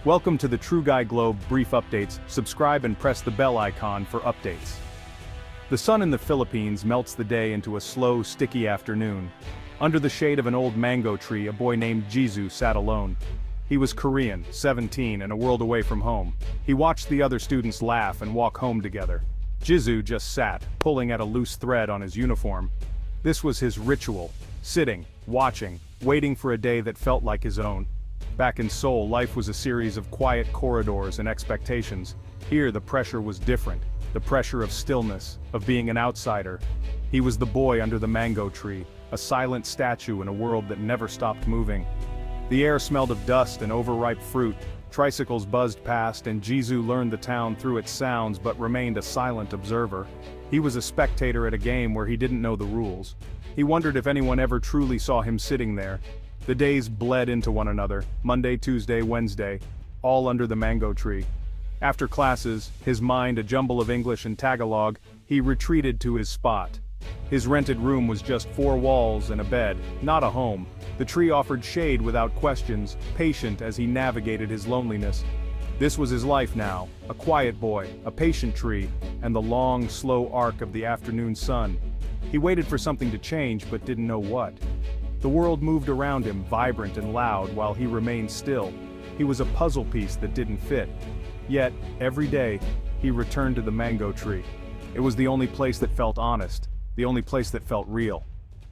Welcome to the True Guy Globe brief updates. Subscribe and press the bell icon for updates. The sun in the Philippines melts the day into a slow, sticky afternoon. Under the shade of an old mango tree, a boy named Jisoo sat alone. He was Korean, 17, and a world away from home. He watched the other students laugh and walk home together. Jisoo just sat, pulling at a loose thread on his uniform. This was his ritual: sitting, watching, waiting for a day that felt like his own. Back in Seoul, life was a series of quiet corridors and expectations. Here, the pressure was different. The pressure of stillness, of being an outsider. He was the boy under the mango tree, a silent statue in a world that never stopped moving. The air smelled of dust and overripe fruit. Tricycles buzzed past, and Jisoo learned the town through its sounds but remained a silent observer. He was a spectator at a game where he didn't know the rules. He wondered if anyone ever truly saw him sitting there. The days bled into one another, Monday, Tuesday, Wednesday, all under the mango tree. After classes, his mind a jumble of English and Tagalog, he retreated to his spot. His rented room was just 4 walls and a bed, not a home. The tree offered shade without questions, patient as he navigated his loneliness. This was his life now, a quiet boy, a patient tree, and the long, slow arc of the afternoon sun. He waited for something to change but didn't know what. The world moved around him, vibrant and loud, while he remained still. He was a puzzle piece that didn't fit. Yet, every day, he returned to the mango tree. It was the only place that felt honest, the only place that felt real.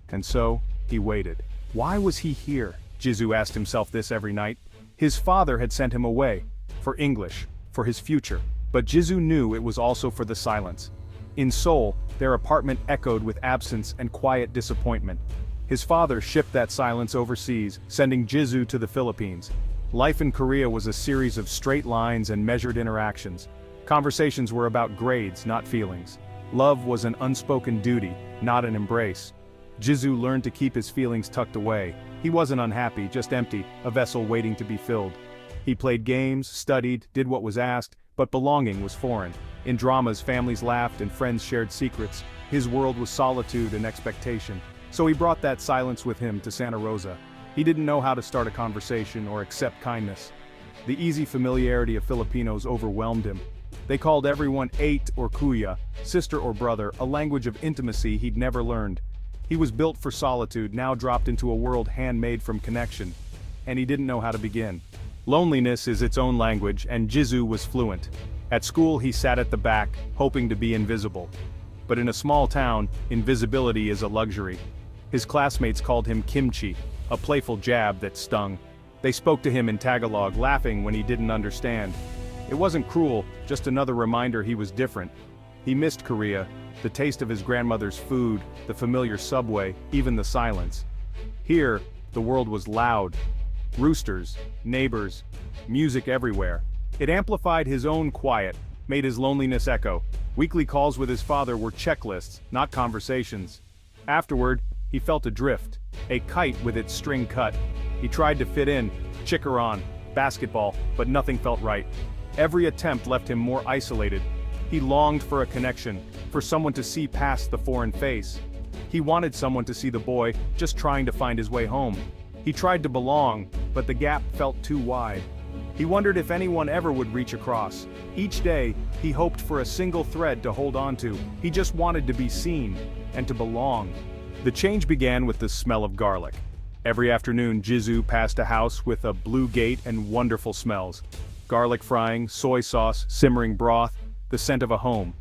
And so, he waited. Why was he here? Jisoo asked himself this every night. His father had sent him away. For English, for his future. But Jisoo knew it was also for the silence. In Seoul, their apartment echoed with absence and quiet disappointment. His father shipped that silence overseas, sending Jisoo to the Philippines. Life in Korea was a series of straight lines and measured interactions. Conversations were about grades, not feelings. Love was an unspoken duty, not an embrace. Jisoo learned to keep his feelings tucked away. He wasn't unhappy, just empty, a vessel waiting to be filled. He played games, studied, did what was asked, but belonging was foreign. In dramas, families laughed and friends shared secrets. His world was solitude and expectation. So he brought that silence with him to Santa Rosa. He didn't know how to start a conversation or accept kindness. The easy familiarity of Filipinos overwhelmed him. They called everyone ate or kuya, sister or brother, a language of intimacy he'd never learned. He was built for solitude, now dropped into a world handmade from connection. And he didn't know how to begin. Loneliness is its own language, and Jisoo was fluent. At school he sat at the back, hoping to be invisible. But in a small town, invisibility is a luxury. His classmates called him kimchi, a playful jab that stung. They spoke to him in Tagalog, laughing when he didn't understand. It wasn't cruel, just another reminder he was different. He missed Korea, the taste of his grandmother's food, the familiar subway, even the silence. Here, the world was loud. Roosters, neighbors, music everywhere. It amplified his own quiet, made his loneliness echo. Weekly calls with his father were checklists, not conversations. Afterward, he felt adrift, a kite with its string cut. He tried to fit in, chikaron, basketball, but nothing felt right. Every attempt left him more isolated. He longed for a connection, for someone to see past the foreign face. He wanted someone to see the boy, just trying to find his way home. He tried to belong, but the gap felt too wide. He wondered if anyone ever would reach across. Each day, he hoped for a single thread to hold on to. He just wanted to be seen, and to belong. The change began with the smell of garlic. Every afternoon, Jisoo passed a house with a blue gate and wonderful smells. Garlic frying, soy sauce, simmering broth, the scent of a home.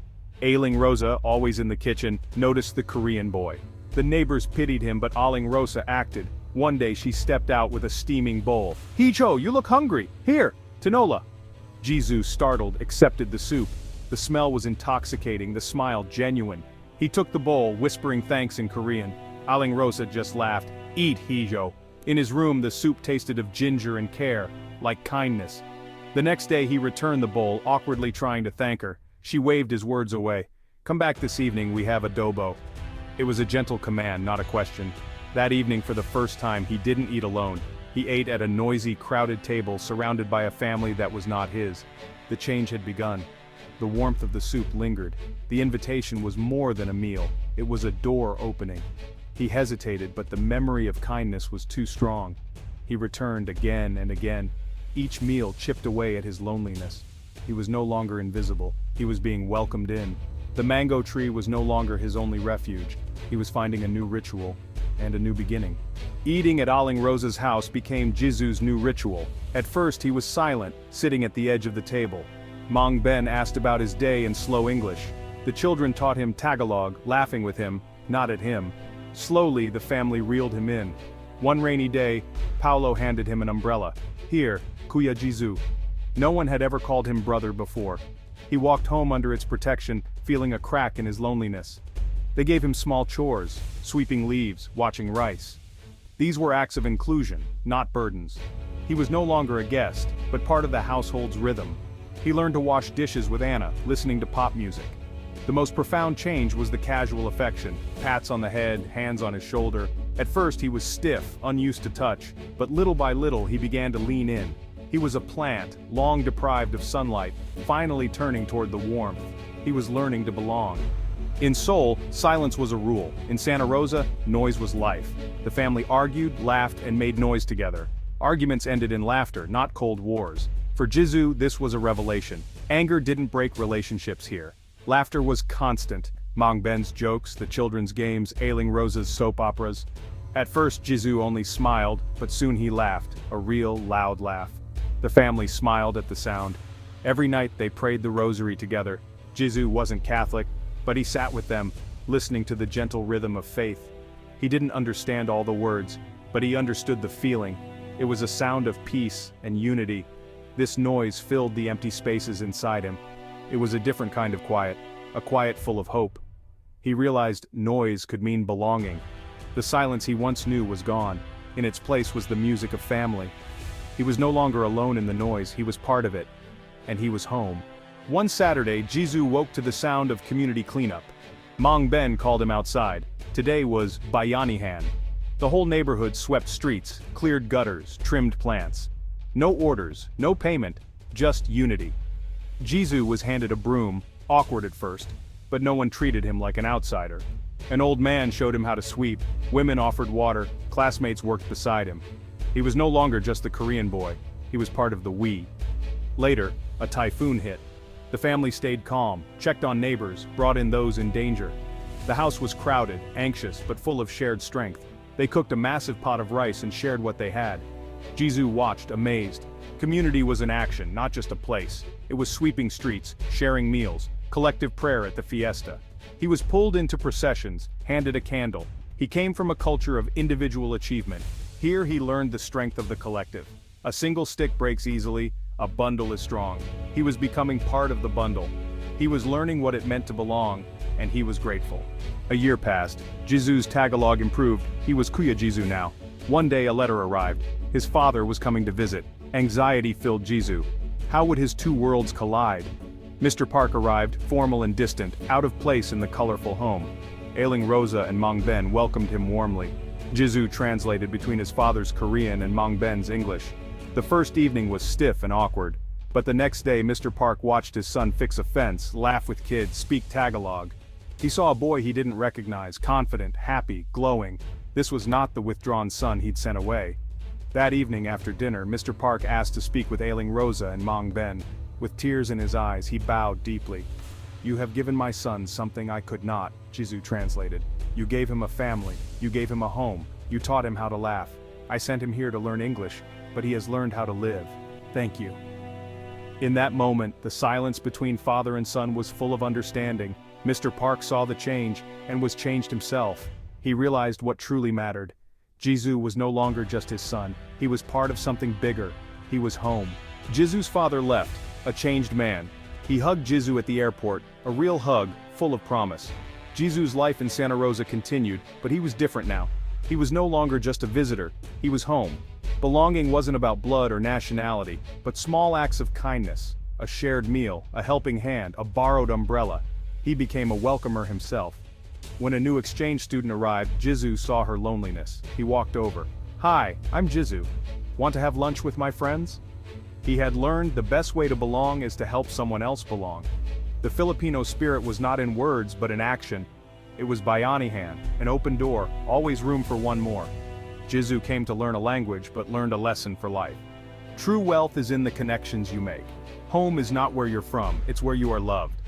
Ailing Rosa, always in the kitchen, noticed the Korean boy. The neighbors pitied him, but Aling Rosa acted. One day she stepped out with a steaming bowl. "Hicho, you look hungry. Here, tinola." Jisoo, startled, accepted the soup. The smell was intoxicating, the smile genuine. He took the bowl, whispering thanks in Korean. Aling Rosa just laughed. "Eat, Hijo." In his room, the soup tasted of ginger and care, like kindness. The next day he returned the bowl, awkwardly trying to thank her. She waved his words away. "Come back this evening, we have adobo." It was a gentle command, not a question. That evening, for the first time, he didn't eat alone. He ate at a noisy, crowded table surrounded by a family that was not his. The change had begun. The warmth of the soup lingered. The invitation was more than a meal. It was a door opening. He hesitated, but the memory of kindness was too strong. He returned again and again. Each meal chipped away at his loneliness. He was no longer invisible, he was being welcomed in. The mango tree was no longer his only refuge, he was finding a new ritual, and a new beginning. Eating at Aling Rosa's house became Jisu's new ritual. At first he was silent, sitting at the edge of the table. Mang Ben asked about his day in slow English. The children taught him Tagalog, laughing with him, not at him. Slowly the family reeled him in. One rainy day, Paulo handed him an umbrella. "Here, Kuya Jisu." No one had ever called him brother before. He walked home under its protection, feeling a crack in his loneliness. They gave him small chores, sweeping leaves, watching rice. These were acts of inclusion, not burdens. He was no longer a guest, but part of the household's rhythm. He learned to wash dishes with Anna, listening to pop music. The most profound change was the casual affection, pats on the head, hands on his shoulder. At first he was stiff, unused to touch, but little by little he began to lean in. He was a plant, long deprived of sunlight, finally turning toward the warmth. He was learning to belong. In Seoul, silence was a rule. In Santa Rosa, noise was life. The family argued, laughed, and made noise together. Arguments ended in laughter, not cold wars. For Jisu, this was a revelation. Anger didn't break relationships here. Laughter was constant. Mang Ben's jokes, the children's games, Ailing Rosa's soap operas. At first Jisu only smiled, but soon he laughed, a real, loud laugh. The family smiled at the sound. Every night they prayed the rosary together. Jisu wasn't Catholic, but he sat with them, listening to the gentle rhythm of faith. He didn't understand all the words, but he understood the feeling. It was a sound of peace and unity. This noise filled the empty spaces inside him. It was a different kind of quiet, a quiet full of hope. He realized noise could mean belonging. The silence he once knew was gone. In its place was the music of family. He was no longer alone in the noise, he was part of it. And he was home. One Saturday, Jisu woke to the sound of community cleanup. Mang Ben called him outside. Today was Bayanihan. The whole neighborhood swept streets, cleared gutters, trimmed plants. No orders, no payment, just unity. Jisu was handed a broom, awkward at first, but no one treated him like an outsider. An old man showed him how to sweep, women offered water, classmates worked beside him. He was no longer just the Korean boy, he was part of the we. Later, a typhoon hit. The family stayed calm, checked on neighbors, brought in those in danger. The house was crowded, anxious, but full of shared strength. They cooked a massive pot of rice and shared what they had. Jisu watched, amazed. Community was in action, not just a place. It was sweeping streets, sharing meals, collective prayer at the fiesta. He was pulled into processions, handed a candle. He came from a culture of individual achievement. Here he learned the strength of the collective. A single stick breaks easily, a bundle is strong. He was becoming part of the bundle. He was learning what it meant to belong, and he was grateful. A year passed. Jisu's Tagalog improved. He was Kuya Jisu now. One day a letter arrived. His father was coming to visit. Anxiety filled Jisu. How would his two worlds collide? Mr. Park arrived, formal and distant, out of place in the colorful home. Ailing Rosa and Mang Ben welcomed him warmly. Jisu translated between his father's Korean and Mang Ben's English. The first evening was stiff and awkward, but the next day Mr. Park watched his son fix a fence, laugh with kids, speak Tagalog. He saw a boy he didn't recognize, confident, happy, glowing. This was not the withdrawn son he'd sent away. That evening after dinner, Mr. Park asked to speak with Ailing Rosa and Mang Ben. With tears in his eyes, he bowed deeply. "You have given my son something I could not," Jisu translated. "You gave him a family, you gave him a home, you taught him how to laugh. I sent him here to learn English, but he has learned how to live. Thank you." In that moment, the silence between father and son was full of understanding. Mr. Park saw the change, and was changed himself. He realized what truly mattered. Jisu was no longer just his son, he was part of something bigger. He was home. Jisu's father left, a changed man. He hugged Jisu at the airport, a real hug, full of promise. Jisu's life in Santa Rosa continued, but he was different now. He was no longer just a visitor, he was home. Belonging wasn't about blood or nationality, but small acts of kindness. A shared meal, a helping hand, a borrowed umbrella. He became a welcomer himself. When a new exchange student arrived, Jisu saw her loneliness. He walked over. "Hi, I'm Jisu. Want to have lunch with my friends?" He had learned the best way to belong is to help someone else belong. The Filipino spirit was not in words but in action. It was Bayanihan, an open door, always room for one more. Jisu came to learn a language but learned a lesson for life. True wealth is in the connections you make. Home is not where you're from, it's where you are loved.